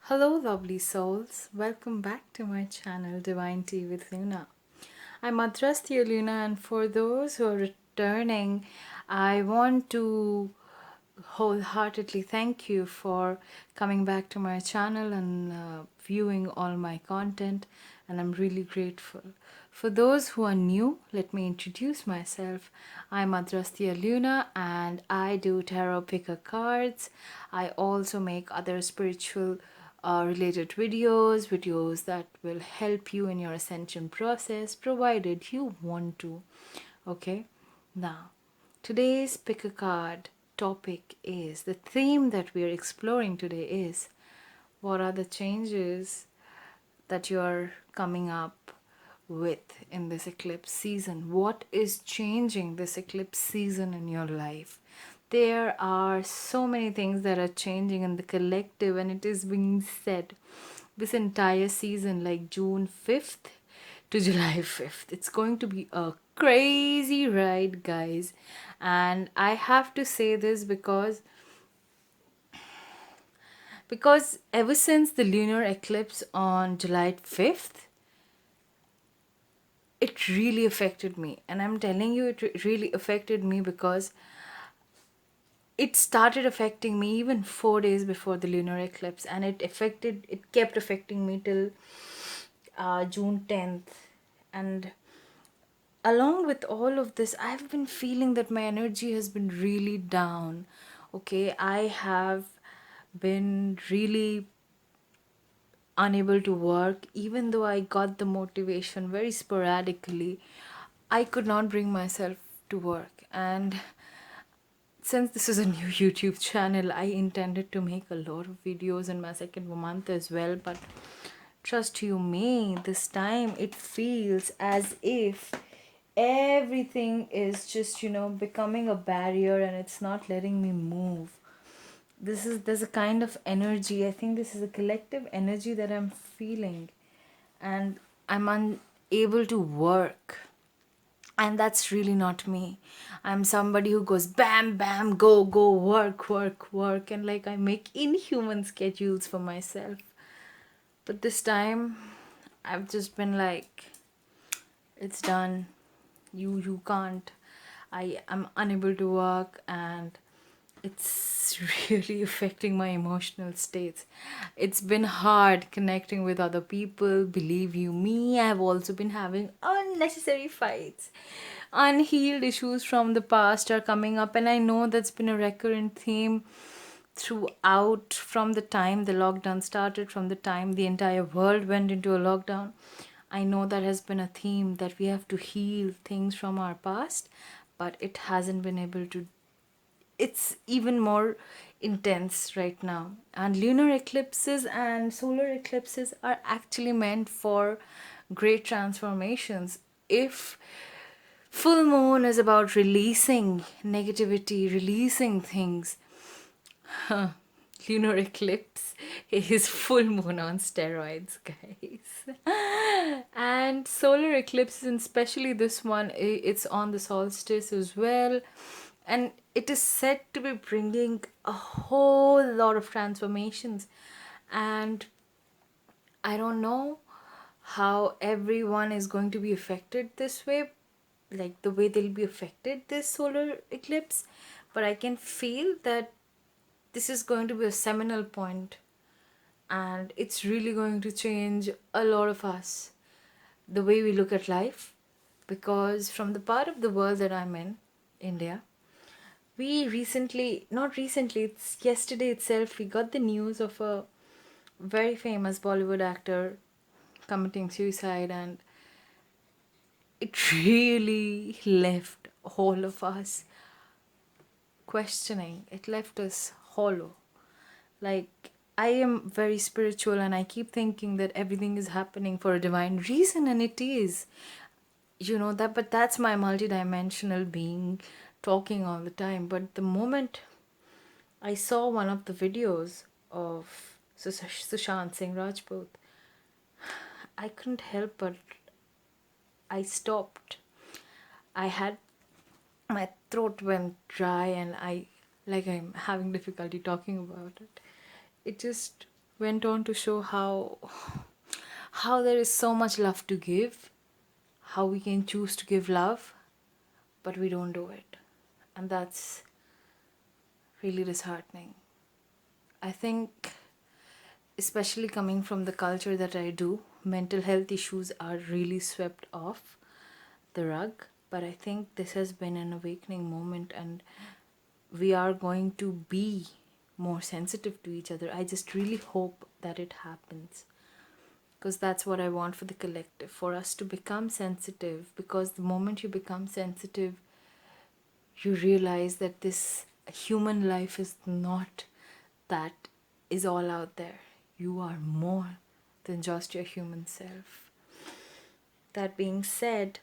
Hello, lovely souls. Welcome back to my channel, Divine Tea with Luna. I'm Adrastea Luna, and for those who are returning, I want to wholeheartedly thank you for coming back to my channel and viewing all my content, and I'm really grateful. For those who are new, let me introduce myself. I'm Adrastea Luna and I do tarot picker cards. I also make other spiritual related videos that will help you in your ascension process, provided you want to. Okay, now today's pick a card topic is the theme that we are exploring today is what are the changes that you are coming up with in this eclipse season? What is changing this eclipse season in your life? There are so many things that are changing in the collective, and it is being said this entire season, like June 5th to July 5th. It's going to be a crazy ride, guys. And I have to say this because ever since the lunar eclipse on July 5th, it really affected me. And I'm telling you, it really affected me because it started affecting me even 4 days before the lunar eclipse, and it kept affecting me till June 10th. And along with all of this, I've been feeling that my energy has been really down. Okay, I have been really unable to work, even though I got the motivation very sporadically. I could not bring myself to work. And since this is a new YouTube channel, I intended to make a lot of videos in my second month as well. But trust you me, this time it feels as if everything is just, becoming a barrier and it's not letting me move. There's a kind of energy. I think this is a collective energy that I'm feeling, and I'm unable to work. And that's really not me. I'm somebody who goes bam bam, go go, work work work, and like I make inhuman schedules for myself. But this time I've just been like, it's done. You can't. I am unable to work, and it's really affecting my emotional states. It's been hard connecting with other people. Believe you me, I've also been having unnecessary fights. Unhealed issues from the past are coming up, and I know that's been a recurrent theme throughout, from the time the lockdown started, from the time the entire world went into a lockdown. I know that has been a theme that we have to heal things from our past, but it hasn't been able to. It's even more intense right now. And lunar eclipses and solar eclipses are actually meant for great transformations. If full moon is about releasing negativity, releasing things, lunar eclipse is full moon on steroids, guys. And solar eclipses, and especially this one, it's on the solstice as well. And it is said to be bringing a whole lot of transformations. And I don't know how everyone is going to be affected this way, like the way they'll be affected this solar eclipse. But I can feel that this is going to be a seminal point, and it's really going to change a lot of us, the way we look at life. Because from the part of the world that I'm in, India, we recently, not recently, it's yesterday itself, we got the news of a very famous Bollywood actor committing suicide, and it really left all of us questioning. It left us hollow. Like, I am very spiritual, and I keep thinking that everything is happening for a divine reason, and it is. That, but that's my multidimensional being talking all the time. But the moment I saw one of the videos of Sushant Singh Rajput, I couldn't help but I stopped. I had my throat went dry, and I'm having difficulty talking about it. It just went on to show how there is so much love to give, how we can choose to give love, but we don't do it. And that's really disheartening. I think, especially coming from the culture that I do, mental health issues are really swept off the rug. But I think this has been an awakening moment, and we are going to be more sensitive to each other. I just really hope that it happens, because that's what I want for the collective, for us to become sensitive. Because the moment you become sensitive, you realize that this human life is not that is all out there. You are more than just your human self. That being said,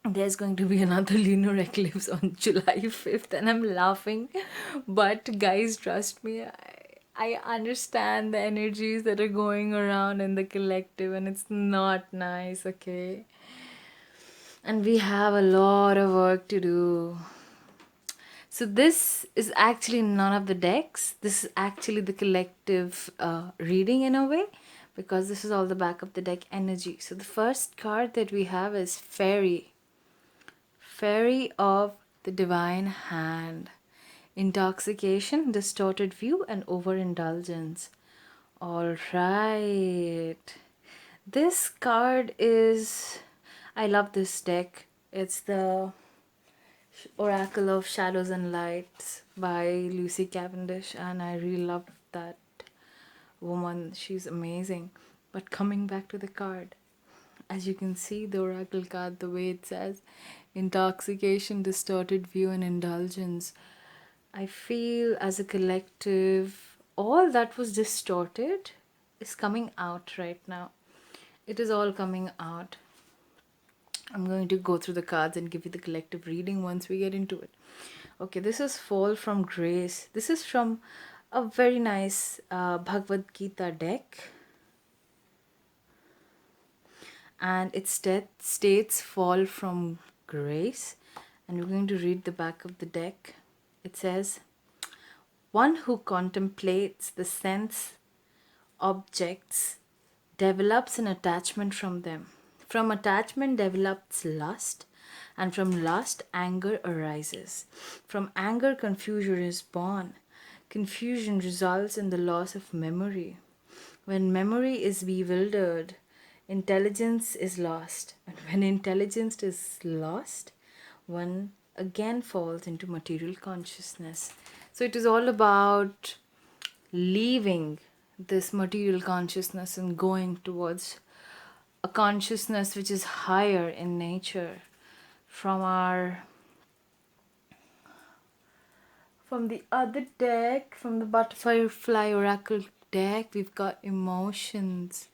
there's going to be another lunar eclipse on July 5th, and I'm laughing. But guys, trust me, I understand the energies that are going around in the collective, and it's not nice, okay? And we have a lot of work to do. So this is actually none of the decks. This is actually the collective reading in a way, because this is all the back of the deck energy. So the first card that we have is Fairy. Fairy of the Divine Hand. Intoxication, distorted view, and overindulgence. All right. This card is... I love this deck. It's the Oracle of Shadows and Lights by Lucy Cavendish, and I really love that woman. She's amazing. But coming back to the card, as you can see, the Oracle card, the way it says, intoxication, distorted view, and indulgence. I feel as a collective, all that was distorted is coming out right now. It is all coming out. I'm going to go through the cards and give you the collective reading once we get into it. Okay, this is Fall from Grace. This is from a very nice Bhagavad Gita deck. And it states Fall from Grace. And we're going to read the back of the deck. It says, one who contemplates the sense objects develops an attachment from them. From attachment develops lust, and from lust anger arises. From anger confusion is born. Confusion results in the loss of memory. When memory is bewildered, intelligence is lost. And when intelligence is lost, one again falls into material consciousness. So it is all about leaving this material consciousness and going towards a consciousness which is higher in nature. From the other deck, from the Butterfly Oracle deck, we've got emotions.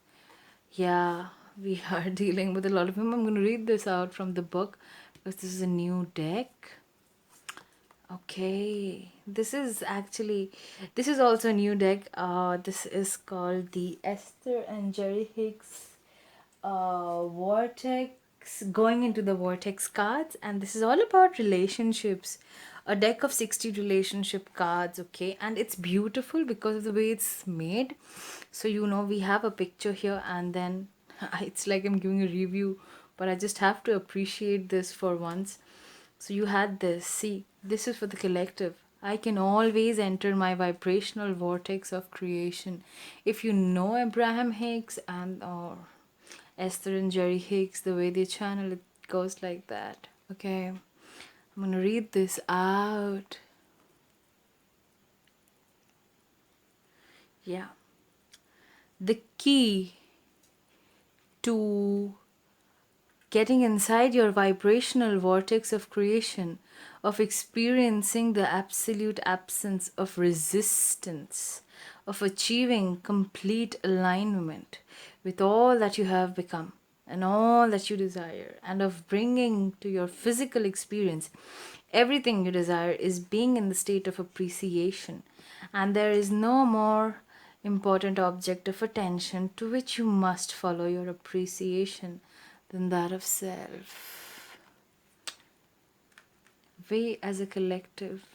Yeah, we are dealing with a lot of them. I'm going to read this out from the book because this is a new deck. Okay, this is also a new deck. This is called the Esther and Jerry Hicks Vortex, going into the Vortex cards, and this is all about relationships. A deck of 60 relationship cards, okay, and it's beautiful because of the way it's made. So we have a picture here, and then it's like I'm giving a review, but I just have to appreciate this for once. So you had this. See, this is for the collective. I can always enter my vibrational vortex of creation. If you know Abraham Hicks and or Esther and Jerry Hicks, the way they channel, it goes like that. Okay, I'm gonna read this out. Yeah. The key to getting inside your vibrational vortex of creation, of experiencing the absolute absence of resistance, of achieving complete alignment with all that you have become and all that you desire, and of bringing to your physical experience everything you desire, is being in the state of appreciation. And there is no more important object of attention to which you must follow your appreciation than that of self. We as a collective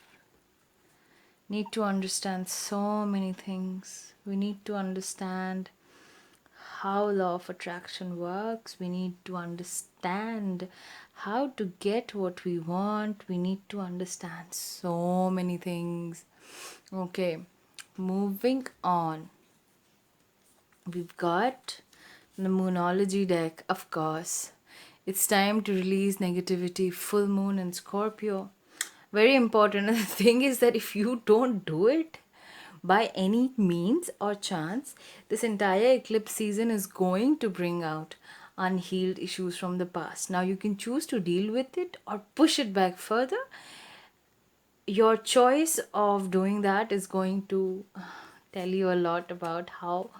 need to understand so many things. We need to understand how law of attraction works. We need to understand how to get what we want. We need to understand so many things. Okay, moving on. We've got the Moonology deck, of course. It's time to release negativity, full moon in Scorpio. Very important. And the thing is that if you don't do it by any means or chance, this entire eclipse season is going to bring out unhealed issues from the past. Now, you can choose to deal with it or push it back further. Your choice of doing that is going to tell you a lot about how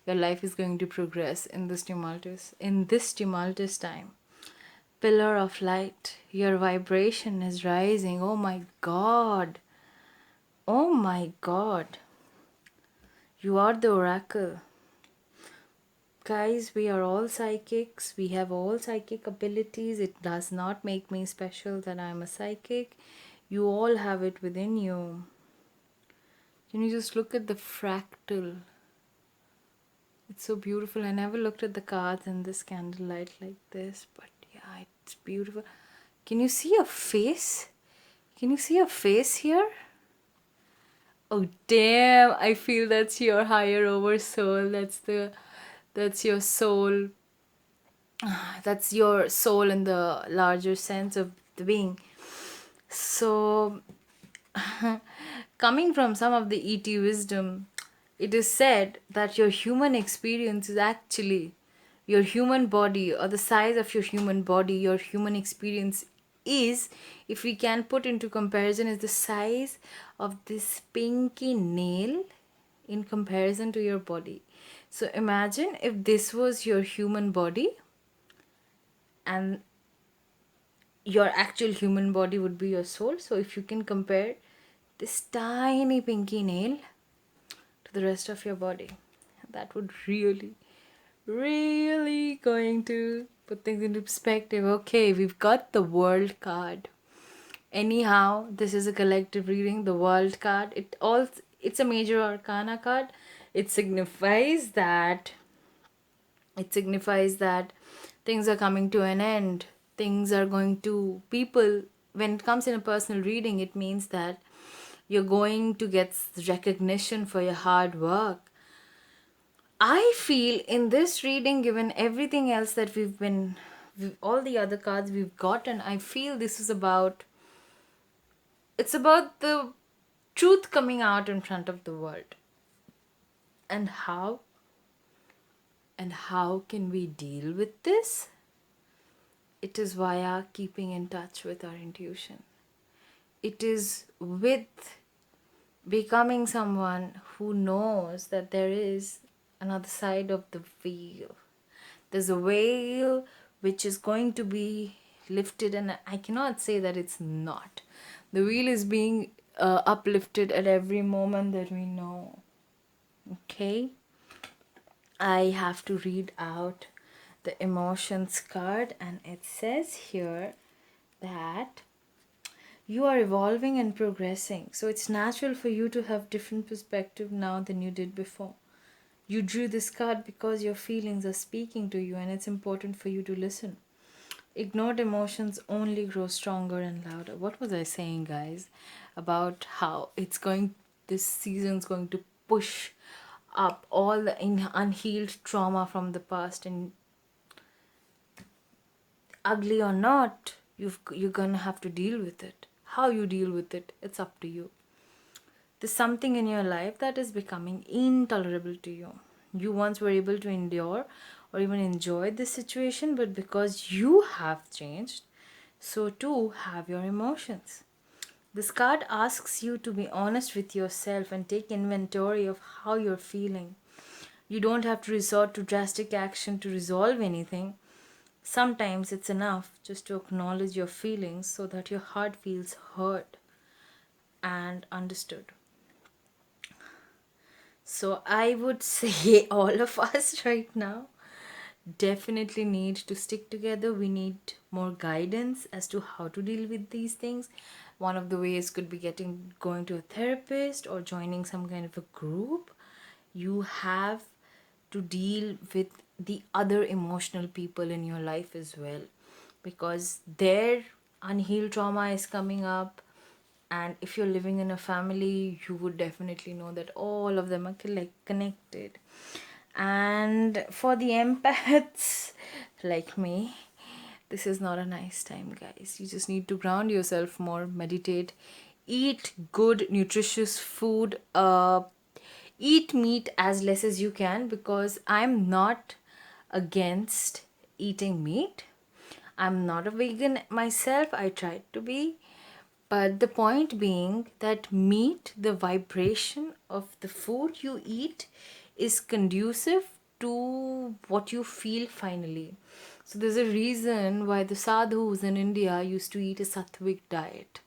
your life is going to progress in this tumultuous time. Pillar of light, your vibration is rising. Oh my god, oh my god, you are the oracle. Guys, we are all psychics. We have all psychic abilities. It does not make me special that I'm a psychic. You all have it within you. Can you just look at the fractal? It's so beautiful. I never looked at the cards in this candlelight like this, but yeah, it's beautiful. Can you see a face? Can you see a face here? Oh damn, I feel that's your higher over soul. That's your soul. That's your soul in the larger sense of the being. So coming from some of the ET wisdom, it is said that your human experience is actually your human body, or the size of your human body, your human experience is, if we can put into comparison, is the size of this pinky nail in comparison to your body. So imagine if this was your human body and your actual human body would be your soul. So if you can compare this tiny pinky nail to the rest of your body, that would really going to put things into perspective. Okay, we've got the World card. Anyhow, this is a collective reading. The World card, it's a major arcana card. It signifies that things are coming to an end. Things are going to people. When it comes in a personal reading, it means that you're going to get recognition for your hard work. I feel in this reading, given everything else that all the other cards we've gotten, I feel this is it's about the truth coming out in front of the world. And how can we deal with this? It is via keeping in touch with our intuition. It is with becoming someone who knows that there is another side of the veil. There's a veil which is going to be lifted, and I cannot say that it's not. The veil is being uplifted at every moment that we know. Okay? I have to read out the emotions card, and it says here that you are evolving and progressing. So it's natural for you to have different perspective now than you did before. You drew this card because your feelings are speaking to you, and it's important for you to listen. Ignored emotions only grow stronger and louder. What was I saying, guys? About how this season's going to push up all the unhealed trauma from the past, and ugly or not, you're gonna have to deal with it. How you deal with it, it's up to you. There's something in your life that is becoming intolerable to you. You once were able to endure or even enjoy this situation, but because you have changed, so too have your emotions. This card asks you to be honest with yourself and take inventory of how you're feeling. You don't have to resort to drastic action to resolve anything. Sometimes it's enough just to acknowledge your feelings so that your heart feels heard and understood. So I would say all of us right now definitely need to stick together. We need more guidance as to how to deal with these things. One of the ways could be going to a therapist or joining some kind of a group. You have to deal with the other emotional people in your life as well, because their unhealed trauma is coming up. And if you're living in a family, you would definitely know that all of them are connected. And for the empaths like me, this is not a nice time, guys. You just need to ground yourself more, meditate, eat good nutritious food, eat meat as less as you can, because I'm not against eating meat. I'm not a vegan myself. I tried to be. But the point being that meat, the vibration of the food you eat, is conducive to what you feel finally. So there's a reason why the sadhus in India used to eat a sattvic diet.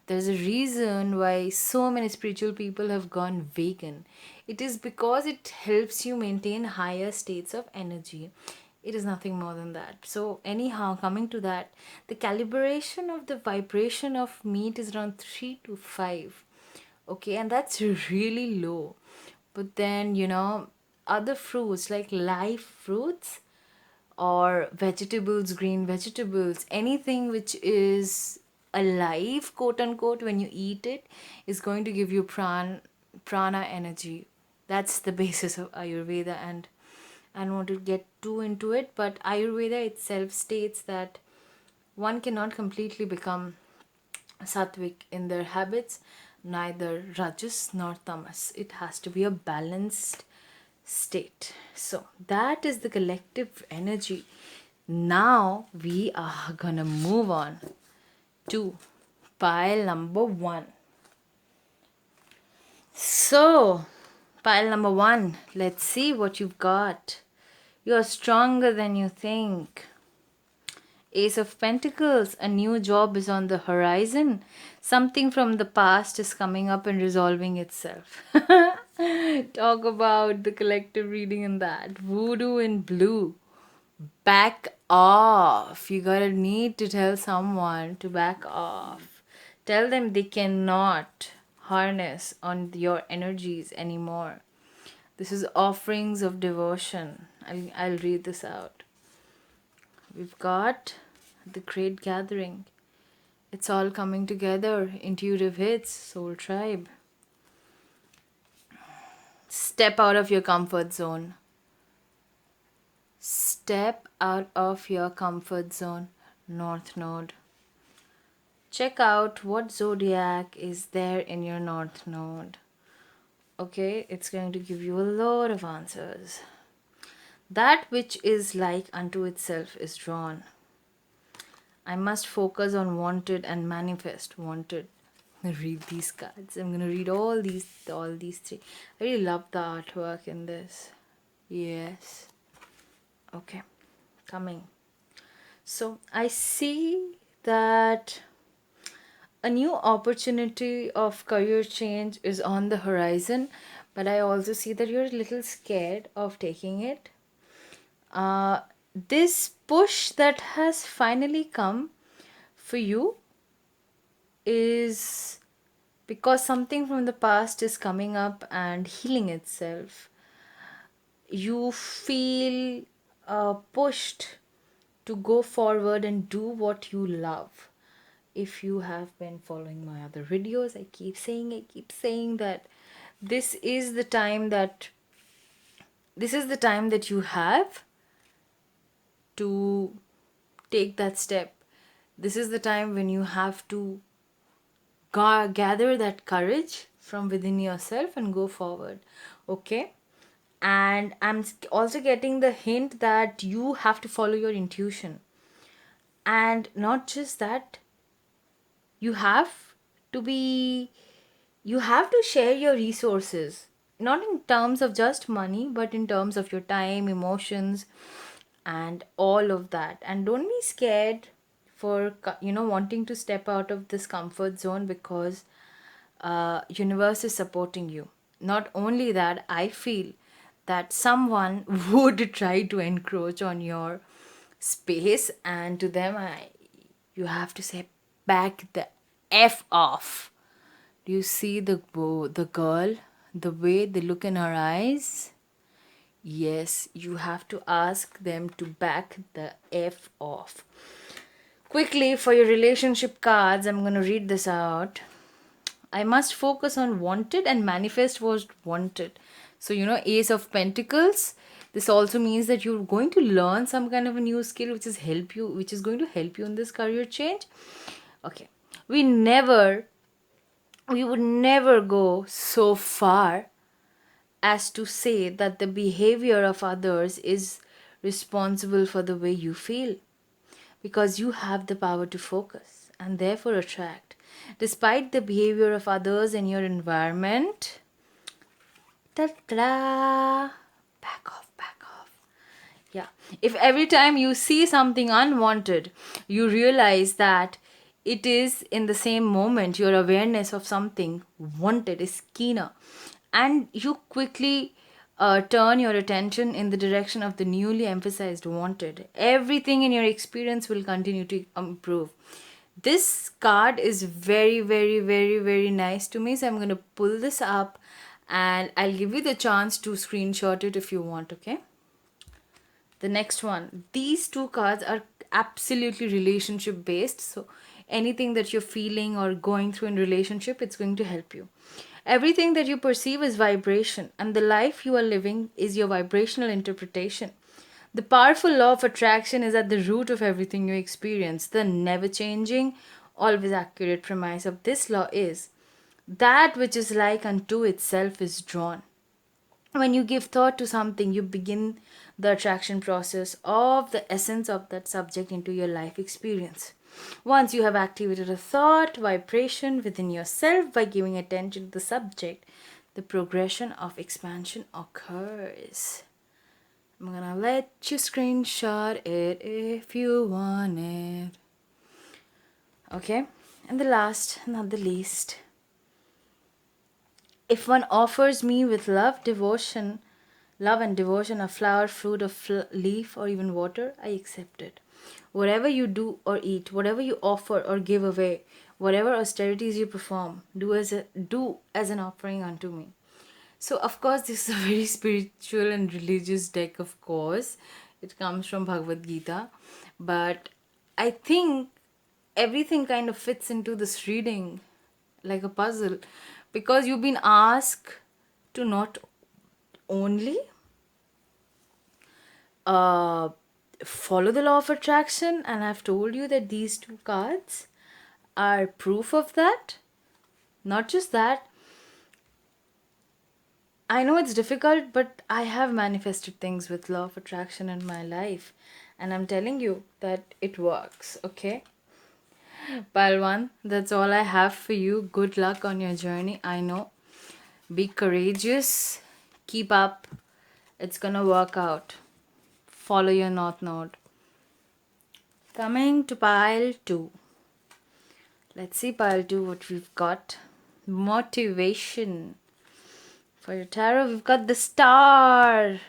There's a reason why so many spiritual people have gone vegan. It is because it helps you maintain higher states of energy. It is nothing more than that. So anyhow, coming to that, the calibration of the vibration of meat is around 3 to 5. Okay, and that's really low. But then, other fruits like live fruits or vegetables, green vegetables, anything which is alive, quote unquote, when you eat it, is going to give you prana energy. That's the basis of Ayurveda, and I don't want to get too into it, but Ayurveda itself states that one cannot completely become sattvic in their habits, neither rajas nor tamas. It has to be a balanced state. So that is the collective energy. Now we are gonna move on to pile number 1. So, pile number 1, let's see what you've got. You're stronger than you think. Ace of Pentacles, a new job is on the horizon. Something from the past is coming up and resolving itself. Talk about the collective reading in that. Voodoo in blue. Back off. You gotta need to tell someone to back off. Tell them they cannot harness on your energies anymore. This is offerings of devotion. I'll read this out. We've got the Great Gathering. It's all coming together. Intuitive hits, soul tribe. Step out of your comfort zone. Step out of your comfort zone, North Node. Check out what zodiac is there in your North Node. Okay, it's going to give you a lot of answers. That which is like unto itself is drawn. I must focus on wanted and manifest wanted. I'm gonna read these cards. I'm gonna read all these 3. I really love the artwork in this. Yes. Okay. Coming. So I see that a new opportunity of career change is on the horizon, but I also see that you're a little scared of taking it. This push that has finally come for you is because something from the past is coming up and healing itself. You feel pushed to go forward and do what you love. If you have been following my other videos, I keep saying that this is the time that you have to take that step. This is the time when you have to gather that courage from within yourself and go forward. Okay, and I'm also getting the hint that you have to follow your intuition. And not just that, you have to be you have to share your resources, not in terms of just money, but in terms of your time, emotions, and all of that. And don't be scared for wanting to step out of this comfort zone, because universe is supporting you. Not only that, I feel that someone would try to encroach on your space, and to them you have to say, back the F off. Do you see the girl, the way they look in her eyes? Yes, you have to ask them to back the F off. Quickly, for your relationship cards, I'm going to read this out. I must focus on wanted and manifest was wanted. So, Ace of Pentacles. This also means that you're going to learn some kind of a new skill which is going to help you in this career change. Okay. We would never go so far as to say that the behavior of others is responsible for the way you feel, because you have the power to focus and therefore attract. Despite the behavior of others in your environment, ta-da, back off, back off. Yeah. If every time you see something unwanted, you realize that it is in the same moment your awareness of something wanted is keener, and you quickly turn your attention in the direction of the newly emphasized wanted, everything in your experience will continue to improve. This card is very, very, very, very nice to me, so I'm going to pull this up and I'll give you the chance to screenshot it if you want. Okay, the next one, these two cards are absolutely relationship based, so anything that you're feeling or going through in relationship, it's going to help you. Everything that you perceive is vibration, and the life you are living is your vibrational interpretation. The powerful law of attraction is at the root of everything you experience. The never changing, always accurate premise of this law is that which is like unto itself is drawn. When you give thought to something, you begin the attraction process of the essence of that subject into your life experience. Once you have activated a thought vibration within yourself by giving attention to the subject, the progression of expansion occurs. I'm gonna let you screenshot it if you want it. Okay, and the last, not the least. If one offers me with love and devotion, a flower, fruit, a leaf, or even water, I accept it. Whatever you do or eat, whatever you offer or give away, whatever austerities you perform, do as an offering unto me. So, of course, this is a very spiritual and religious deck, of course. It comes from Bhagavad Gita. But I think everything kind of fits into this reading like a puzzle, because you've been asked to not only follow the law of attraction, and I've told you that these two cards are proof of that. Not just that, I know it's difficult, but I have manifested things with law of attraction in my life, and I'm telling you that it works. Okay, pile one, that's all I have for you. Good luck on your journey. I know, be courageous, keep up, it's gonna work out. Follow your north node. Coming to pile 2. Let's see pile 2 what we've got. Motivation. For your tarot, we've got the Star.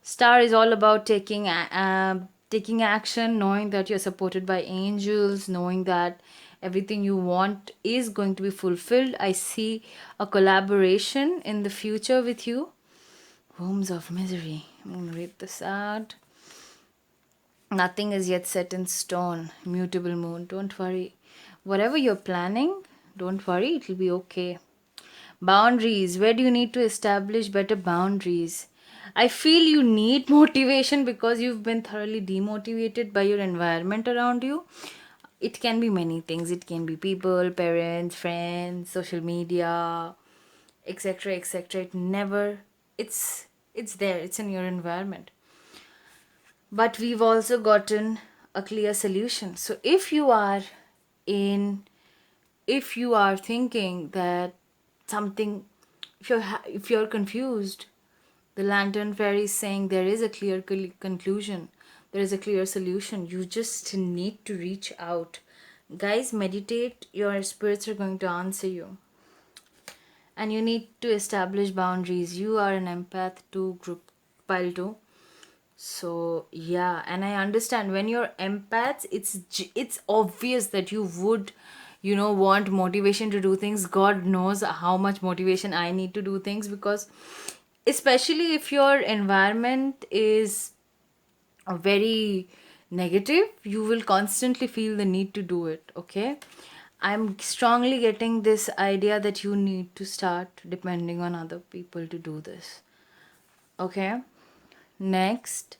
Star is all about taking action, knowing that you're supported by angels, knowing that everything you want is going to be fulfilled. I see a collaboration in the future with you. Wombs of misery. I'm going to read this out. Nothing is yet set in stone. Mutable moon. Don't worry. Whatever you're planning, don't worry. It'll be okay. Boundaries. Where do you need to establish better boundaries? I feel you need motivation because you've been thoroughly demotivated by your environment around you. It can be many things. It can be people, parents, friends, social media, etc., etc. It's there. It's in your environment. But we've also gotten a clear solution. So if you are thinking that something, if you're confused, the lantern fairy is saying there is a clear conclusion, there is a clear solution. You just need to reach out. Guys, meditate. Your spirits are going to answer you. and you need to establish boundaries. You are an empath too, group pile too. So yeah, and I understand when you're empaths, it's obvious that you would, want motivation to do things. God knows how much motivation I need to do things, because especially if your environment is very negative, you will constantly feel the need to do it. Okay, I'm strongly getting this idea that you need to start depending on other people to do this. Okay, next,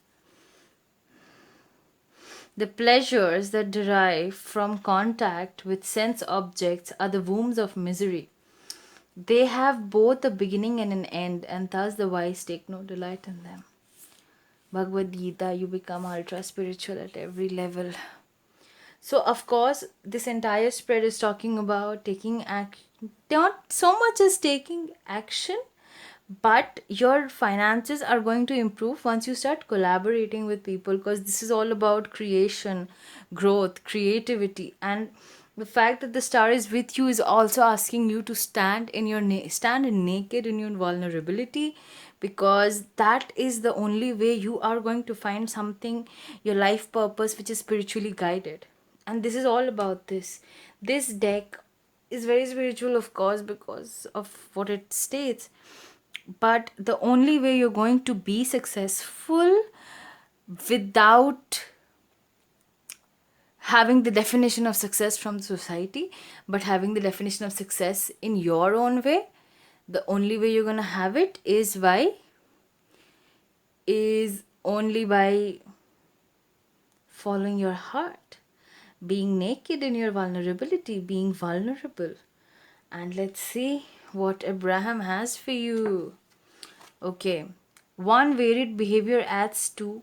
the pleasures that derive from contact with sense objects are the wombs of misery. They have both a beginning and an end, and thus the wise take no delight in them. Bhagavad Gita, you become ultra spiritual at every level. So, of course, this entire spread is talking about taking action, not so much as taking action, but your finances are going to improve once you start collaborating with people, because this is all about creation, growth, creativity. And the fact that the star is with you is also asking you to stand in your stand naked in your vulnerability, because that is the only way you are going to find something, your life purpose, which is spiritually guided. And this is all about this deck is very spiritual, of course, because of what it states. But the only way you're going to be successful without having the definition of success from society, but having the definition of success in your own way, the only way you're going to have it is only by following your heart, being naked in your vulnerability, being vulnerable. And let's see what Abraham has for you. Okay, one varied behavior adds to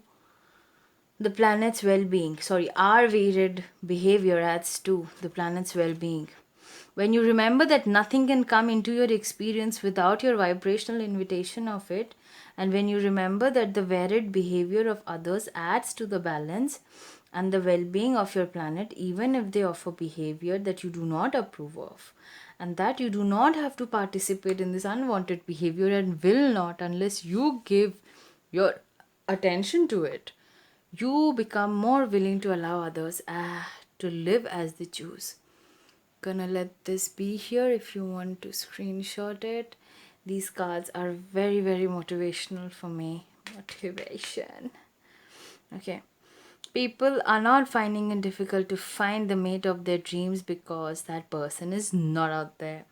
the planet's well-being. Sorry, our varied behavior adds to the planet's well-being. When you remember that nothing can come into your experience without your vibrational invitation of it, and when you remember that the varied behavior of others adds to the balance and the well-being of your planet, even if they offer behavior that you do not approve of, and that you do not have to participate in this unwanted behavior and will not unless you give your attention to it, you become more willing to allow others to live as they choose. Gonna let this be here if you want to screenshot it. These cards are very, very motivational for me. Motivation. Okay. People are not finding it difficult to find the mate of their dreams because that person is not out there,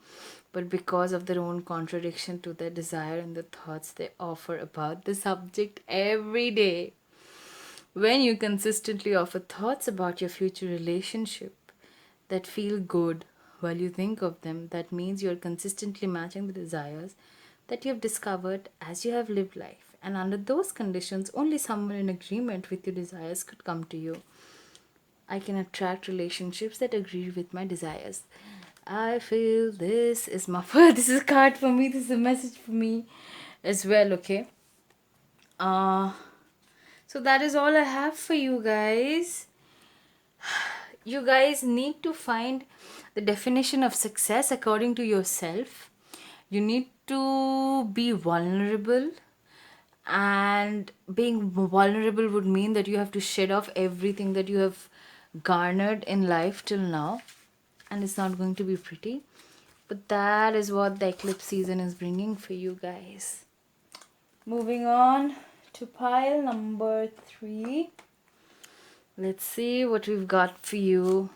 but because of their own contradiction to their desire and the thoughts they offer about the subject every day. When you consistently offer thoughts about your future relationship that feel good while you think of them, that means you're consistently matching the desires that you have discovered as you have lived life. And under those conditions, only someone in agreement with your desires could come to you. I can attract relationships that agree with my desires. I feel this is my this is a card for me, this is a message for me as well, okay? So that is all I have for you guys. You guys need to find the definition of success according to yourself. You need to be vulnerable, and being vulnerable would mean that you have to shed off everything that you have garnered in life till now, and it's not going to be pretty, but that is what the eclipse season is bringing for you guys. Moving on to pile number 3. Let's see what we've got for you.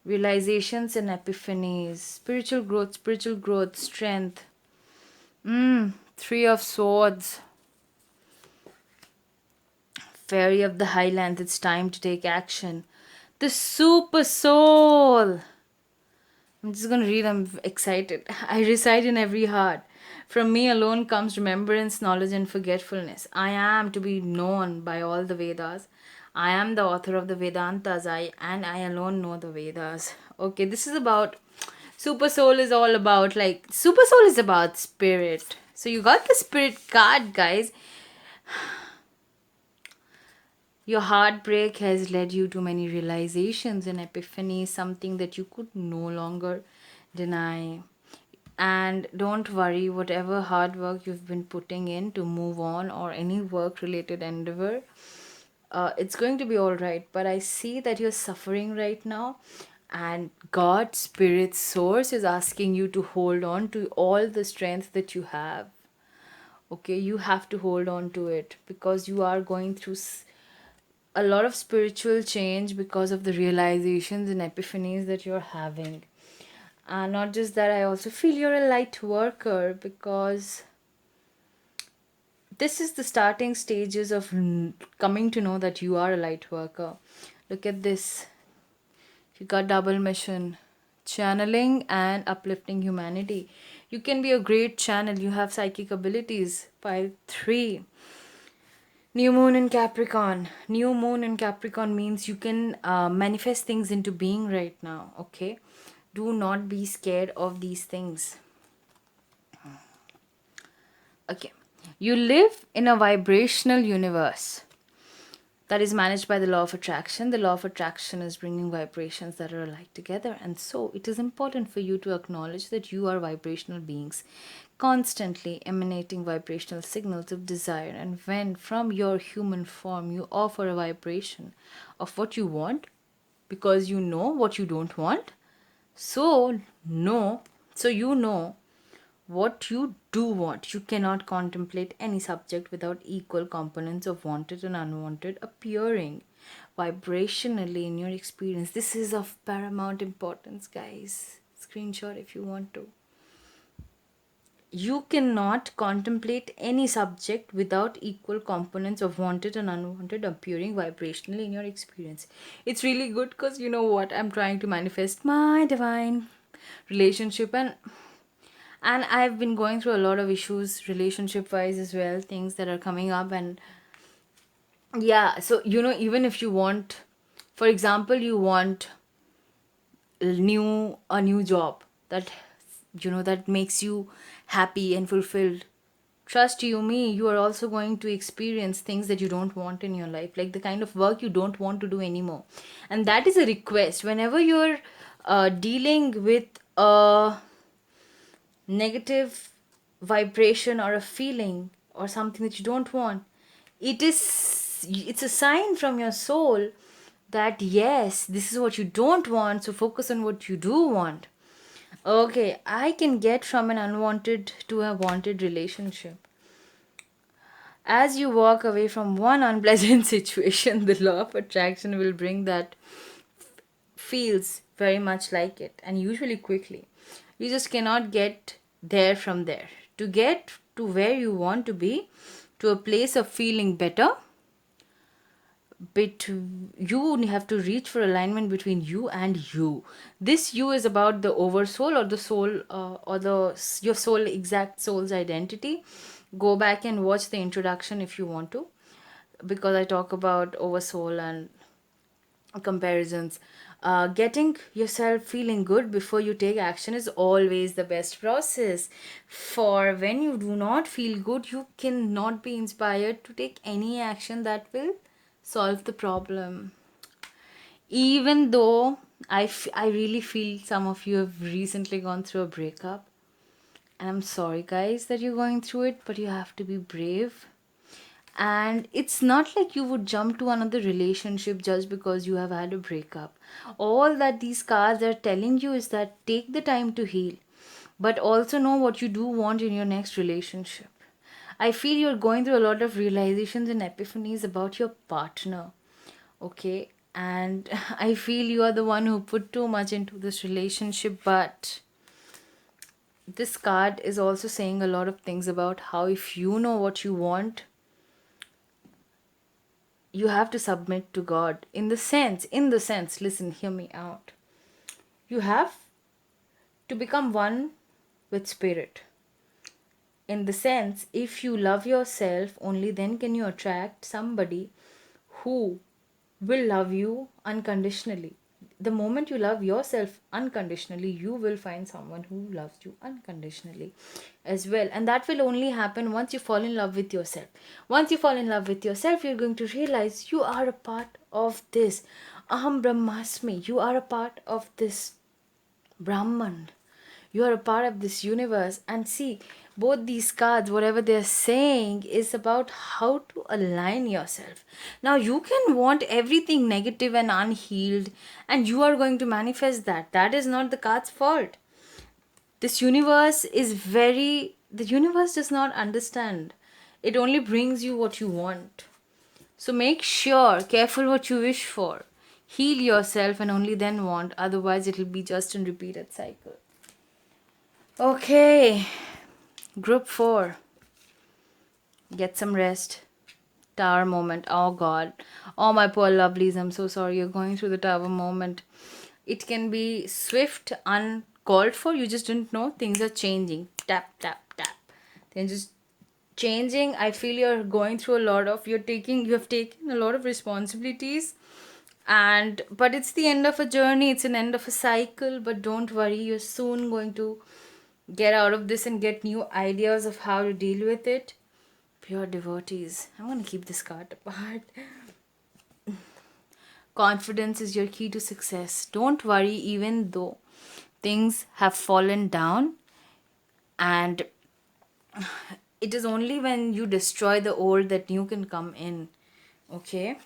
Realizations and epiphanies. Spiritual growth, strength. 3 of Swords. Fairy of the Highlands, it's time to take action. The Super Soul. I'm just going to read, I'm excited. I reside in every heart. From me alone comes remembrance, knowledge, and forgetfulness. I am to be known by all the Vedas. I am the author of the Vedantas, and I alone know the Vedas. Okay, this is about... Super Soul is all about, Super Soul is about spirit. So you got the spirit card, guys. Your heartbreak has led you to many realizations and epiphanies, something that you could no longer deny. And don't worry, whatever hard work you've been putting in to move on, or any work related endeavor, it's going to be all right. But I see that you're suffering right now, and God, Spirit, Source is asking you to hold on to all the strength that you have. Okay, you have to hold on to it, because you are going through a lot of spiritual change because of the realizations and epiphanies that you're having. And not just that, I also feel you're a light worker, because this is the starting stages of coming to know that you are a light worker. Look at this. You got double mission, channeling and uplifting humanity. You can be a great channel. You have psychic abilities. Pile 3. New moon in Capricorn. New moon in Capricorn means you can manifest things into being right now. Okay? Do not be scared of these things. Okay. You live in a vibrational universe that is managed by the law of attraction. The law of attraction is bringing vibrations that are alike together. And so it is important for you to acknowledge that you are vibrational beings, constantly emanating vibrational signals of desire. And when from your human form you offer a vibration of what you want, because you know what you don't want, so you know what you do want. You cannot contemplate any subject without equal components of wanted and unwanted appearing vibrationally in your experience. This is of paramount importance, guys. Screenshot if you want to. You cannot contemplate any subject without equal components of wanted and unwanted appearing vibrationally in your experience. It's really good, because you know what? I'm trying to manifest my divine relationship, and I've been going through a lot of issues relationship wise as well, things that are coming up. And yeah, so even if you want, for example, you want a new job that that makes you happy and fulfilled, trust you me, you are also going to experience things that you don't want in your life, like the kind of work you don't want to do anymore. And that is a request. Whenever you're dealing with a negative vibration or a feeling or something that you don't want, it's a sign from your soul that yes, this is what you don't want, so focus on what you do want. Okay, I can get from an unwanted to a wanted relationship. As you walk away from one unpleasant situation, the law of attraction will bring that feels very much like it, and usually quickly. You just cannot get there from there. To get to where you want to be, to a place of feeling better, but you have to reach for alignment between you and you. This you is about the oversoul, or the soul, or your soul, exact soul's identity. Go back and watch the introduction if you want to, because I talk about oversoul and comparisons. Getting yourself feeling good before you take action is always the best process. For when you do not feel good, you cannot be inspired to take any action that will solve the problem. Even though I really feel some of you have recently gone through a breakup. And I'm sorry, guys, that you're going through it, but you have to be brave. And it's not like you would jump to another relationship just because you have had a breakup. All that these cards are telling you is that take the time to heal, but also know what you do want in your next relationship. I feel you're going through a lot of realizations and epiphanies about your partner. Okay, and I feel you are the one who put too much into this relationship, but this card is also saying a lot of things about how if you know what you want, you have to submit to God. In the sense, listen, hear me out. You have to become one with spirit. In the sense, if you love yourself, only then can you attract somebody who will love you unconditionally. The moment you love yourself unconditionally, you will find someone who loves you unconditionally as well. And that will only happen once you fall in love with yourself. Once you fall in love with yourself, you're going to realize you are a part of this Aham Brahmasmi. You are a part of this Brahman. You are a part of this universe. And see, both these cards, whatever they're saying, is about how to align yourself. Now, you can want everything negative and unhealed, and you are going to manifest that. That is not the card's fault. This universe is very. The universe does not understand. It only brings you what you want. So make sure, careful what you wish for. Heal yourself and only then want. Otherwise, it'll be just a repeated cycle. Okay. Group 4. Get some rest. Tower moment. Oh God. Oh my poor lovelies. I'm so sorry you're going through the tower moment. It can be swift, uncalled for. You just didn't know. Things are changing. Tap, tap, tap. Then just changing. I feel you're going through a lot of, you have taken a lot of responsibilities, and but it's the end of a journey, it's an end of a cycle. But don't worry, you're soon going to get out of this and get new ideas of how to deal with it. Pure devotees. I'm going to keep this card apart. Confidence is your key to success. Don't worry, even though things have fallen down, and it is only when you destroy the old that new can come in. Okay?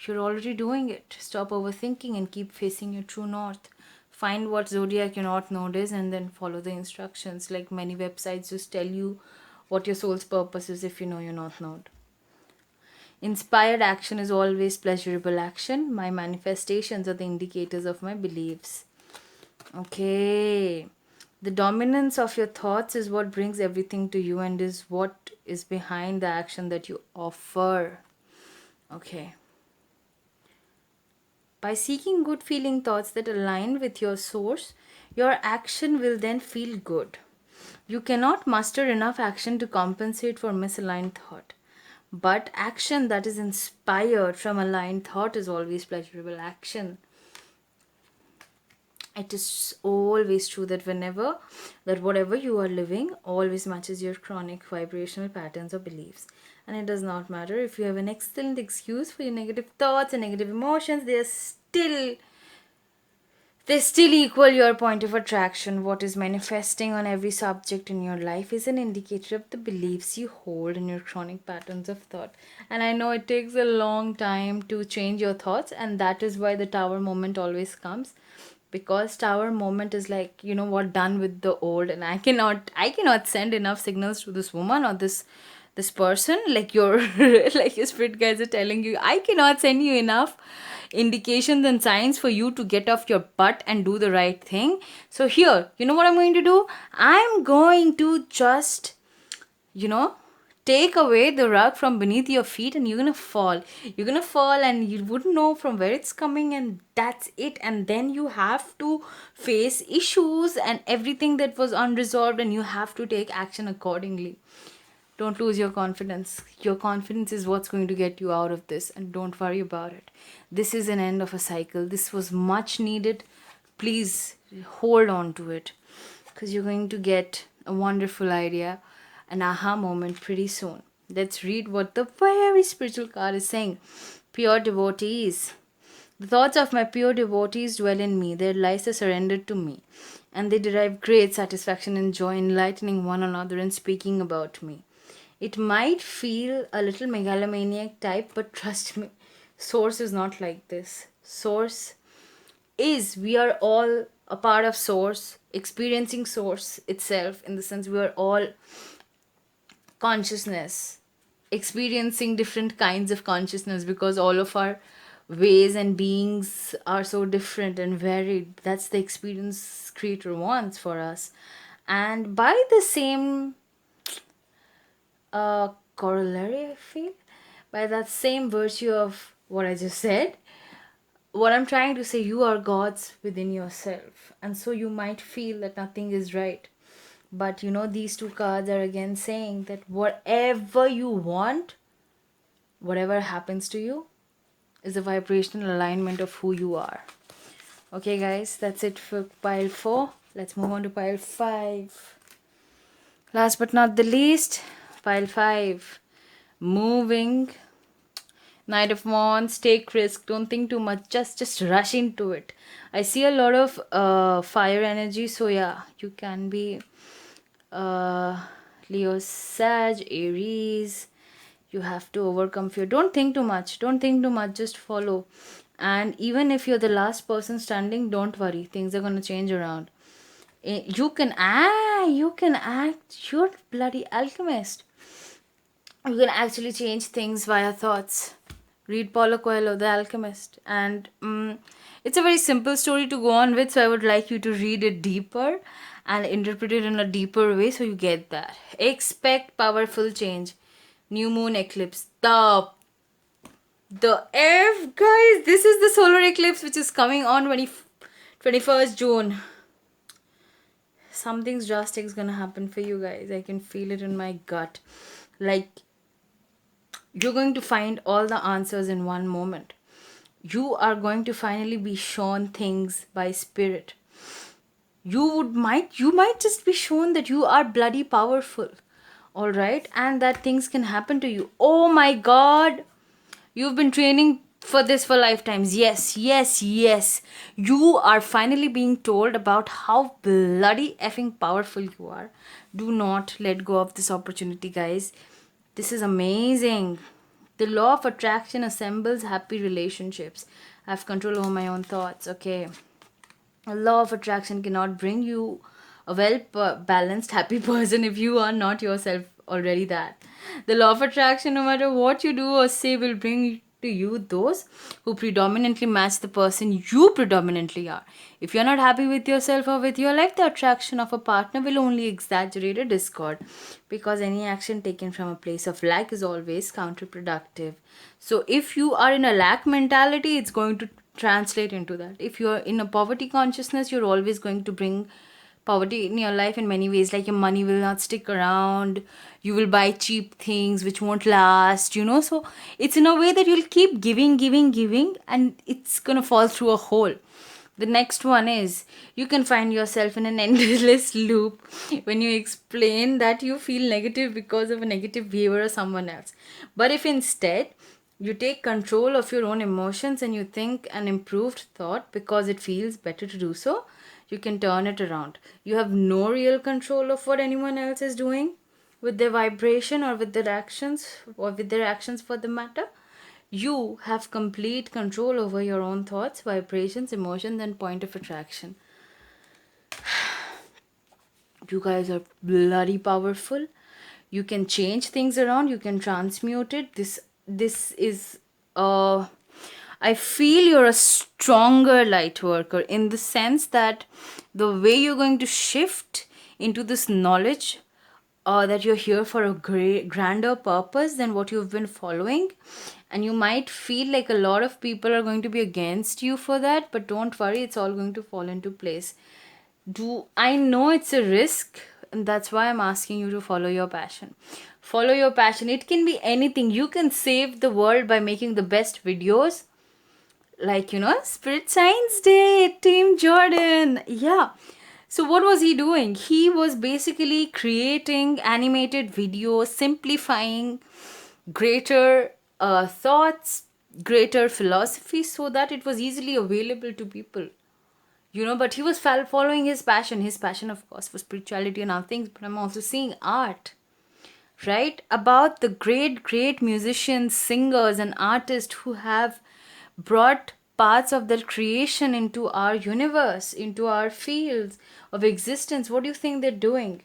You're already doing it. Stop overthinking and keep facing your true north. Find what zodiac your north node is and then follow the instructions. Like many websites just tell you what your soul's purpose is if you know your north node. Inspired action is always pleasurable action. My manifestations are the indicators of my beliefs. Okay. The dominance of your thoughts is what brings everything to you and is what is behind the action that you offer. Okay. By seeking good feeling thoughts that align with your source, your action will then feel good. You cannot muster enough action to compensate for misaligned thought. But action that is inspired from aligned thought is always pleasurable action. It is always true that whatever you are living always matches your chronic vibrational patterns or beliefs. And it does not matter if you have an excellent excuse for your negative thoughts and negative emotions, they still equal your point of attraction. What is manifesting on every subject in your life is an indicator of the beliefs you hold and your chronic patterns of thought. And I know it takes a long time to change your thoughts, and that is why the tower moment always comes. Because tower moment is like, you know what, done with the old, and I cannot send enough signals to this woman or this person, like your like your spirit guides are telling you, I cannot send you enough indications and signs for you to get off your butt and do the right thing. So here, you know what I'm going to do? I'm going to just, take away the rug from beneath your feet, and you're gonna fall. You're gonna fall and you wouldn't know from where it's coming, and that's it. And then you have to face issues and everything that was unresolved, and you have to take action accordingly. Don't lose your confidence. Your confidence is what's going to get you out of this, and don't worry about it. This is an end of a cycle. This was much needed. Please hold on to it, because you're going to get a wonderful idea, an aha moment pretty soon. Let's read what the very spiritual card is saying. Pure devotees. The thoughts of my pure devotees dwell in me. Their lives are surrendered to me, and they derive great satisfaction and joy enlightening one another and speaking about me. It might feel a little megalomaniac type, but trust me, Source is not like this. Source is, we are all a part of Source, experiencing Source itself, in the sense we are all consciousness, experiencing different kinds of consciousness, because all of our ways and beings are so different and varied. That's the experience Creator wants for us. And by the same corollary, I feel, by that same virtue of what I just said, what I'm trying to say, you are gods within yourself, and so you might feel that nothing is right. But these two cards are again saying that whatever you want, whatever happens to you, is a vibrational alignment of who you are. Okay guys, that's it for pile 4. Let's move on to pile 5. Last but not the least, pile 5. Moving. Knight of Wands, take risk, don't think too much, just rush into it. I see a lot of fire energy, so yeah, you can be uh Leo, Sag, Aries. You have to overcome fear. Don't think too much, just follow. And even if you're the last person standing, don't worry, things are going to change around. You can act, you're bloody alchemist. You can actually change things via thoughts. Read Paulo Coelho, The Alchemist. And it's a very simple story to go on with, so I would like you to read it deeper and interpret it in a deeper way so you get that. Expect powerful change. New moon eclipse. The F, guys, this is the solar eclipse which is coming on 21st June. Something drastic is gonna happen for you guys. I can feel it in my gut. Like, you're going to find all the answers in one moment. You are going to finally be shown things by spirit. You might just be shown that you are bloody powerful. All right, and that things can happen to you. Oh my god. You've been training for this for lifetimes. Yes, yes, yes. You are finally being told about how bloody effing powerful you are. Do not let go of this opportunity, guys. This is amazing. The law of attraction assembles happy relationships. I have control over my own thoughts. Okay. A law of attraction cannot bring you a balanced, happy person if you are not yourself already that. The law of attraction, no matter what you do or say, will bring to you those who predominantly match the person you predominantly are. If you're not happy with yourself or with your life, the attraction of a partner will only exaggerate a discord, because any action taken from a place of lack is always counterproductive. So if you are in a lack mentality, it's going to translate into that. If you're in a poverty consciousness, you're always going to bring poverty in your life in many ways. Like, your money will not stick around, you will buy cheap things which won't last, so it's in a way that you'll keep giving, and it's gonna fall through a hole. The next one is, you can find yourself in an endless loop when you explain that you feel negative because of a negative behavior of someone else. But if instead you take control of your own emotions and you think an improved thought because it feels better to do so, you can turn it around. You have no real control of what anyone else is doing with their vibration or with their actions for the matter. You have complete control over your own thoughts, vibrations, emotions, and point of attraction. You guys are bloody powerful. You can change things around, you can transmute it. This is I feel you're a stronger light worker, in the sense that the way you're going to shift into this knowledge, that you're here for a grander purpose than what you've been following. And you might feel like a lot of people are going to be against you for that, but don't worry, it's all going to fall into place. I know it's a risk, and that's why I'm asking you to follow your passion. Follow your passion. It can be anything. You can save the world by making the best videos, like, Spirit Science Day, Team Jordan. Yeah. So what was he doing? He was basically creating animated videos, simplifying greater thoughts, greater philosophy, so that it was easily available to people. But he was following his passion. His passion, of course, for spirituality and other things. But I'm also seeing art, right? About the great musicians, singers, and artists who have brought parts of their creation into our universe, into our fields of existence. What do you think they're doing?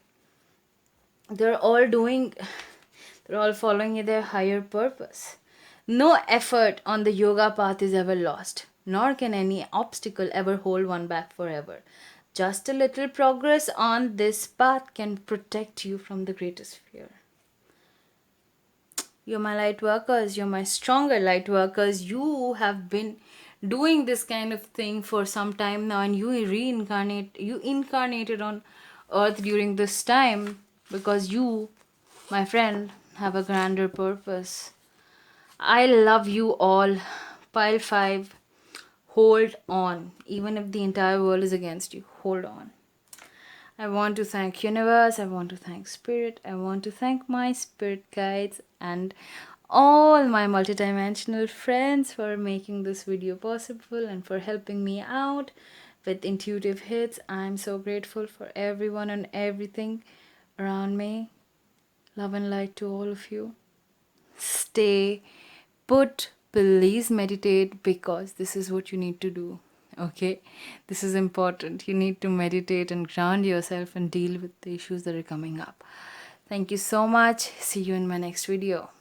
They're all following their higher purpose. No effort on the yoga path is ever lost, nor can any obstacle ever hold one back forever. Just a little progress on this path can protect you from the greatest fear. You're my light workers, you're my stronger light workers. You have been doing this kind of thing for some time now, and you incarnated on earth during this time, because you, my friend, have a grander purpose. I love you all. Pile 5. Hold on. Even if the entire world is against you, hold on. I want to thank universe, I want to thank spirit, I want to thank my spirit guides, and all my multidimensional friends for making this video possible and for helping me out with intuitive hits. I'm so grateful for everyone and everything around me. Love and light to all of you. Stay put, please meditate, because this is what you need to do. Okay, this is important. You need to meditate and ground yourself and deal with the issues that are coming up. Thank you so much. See you in my next video.